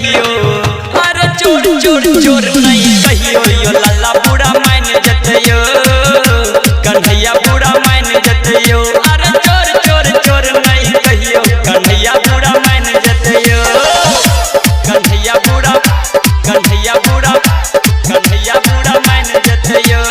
कहियो अरे चोर चोर चोर नहीं कहियो यो लाला बुरा मान जतयो कन्हैया बुरा मान जतयो अरे चोर चोर चोर नहीं कहियो कन्हैया बुरा मान जतयो कन्हैया बुरा मान जतयो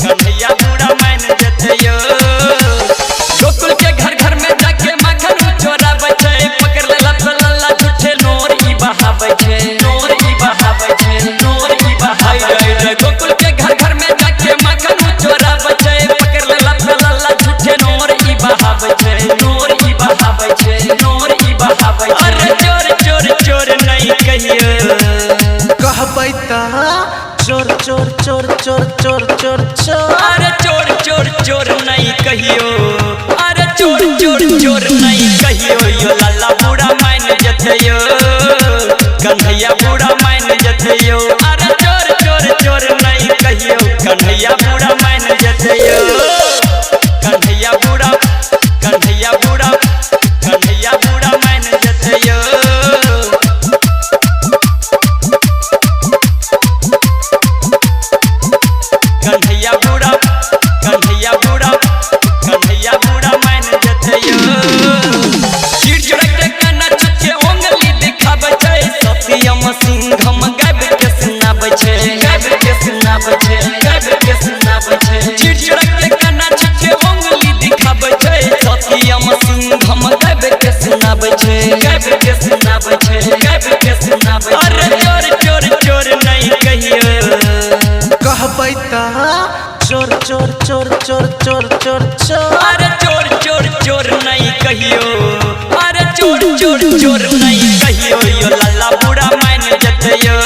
कन्हैया बुरा मान जतयो गोकुल के घर घर में जाके माखन चोरा बचे पकड़ लेला तो लल्ला झूठे नोर ई बहावे छे नोर ई बहावे छे नोर ई बहावे रे गोकुल के घर घर में जाके माखन चोरा बचे पकड़ लेला तो लल्ला झूठे नोर ई बहावे छे नोर ई बहावे छे नोर ई बहावे छे अरे चोर चोर चोर नहीं कहियो कहबै त चोर चोर चोर चोर चोर चोर चोर अरे चोर चोर चोर नहीं कहियो अरे चोर चोर चोर नहीं कहियो यो लाला बुरा मान जतयो कन्हैया बुरा मान जतयो अरे चोर चोर चोर नहीं कहियो कन्हैया बुरा मान जतयो कन्हैया बुरा मान जतयो कन्हैया बुरा मान जतयो चीर चुरा के काना चुके उंगली दिखावे छै सत्यम सिंघम गाब के सुनावे छै चीर चुरा के काना चुके उंगली दिखावे छै सत्यम सिंघम गाब के सुनावे छै अरे चोर चोर चोर नहीं कहियो कहबै त चोर चोर चोर चोर चोर चोर चोर अरे चोर चोर चोर नहीं कहियो अरे चोर चोर चोर नहीं कहियो यो लाला बुरा मान जतयो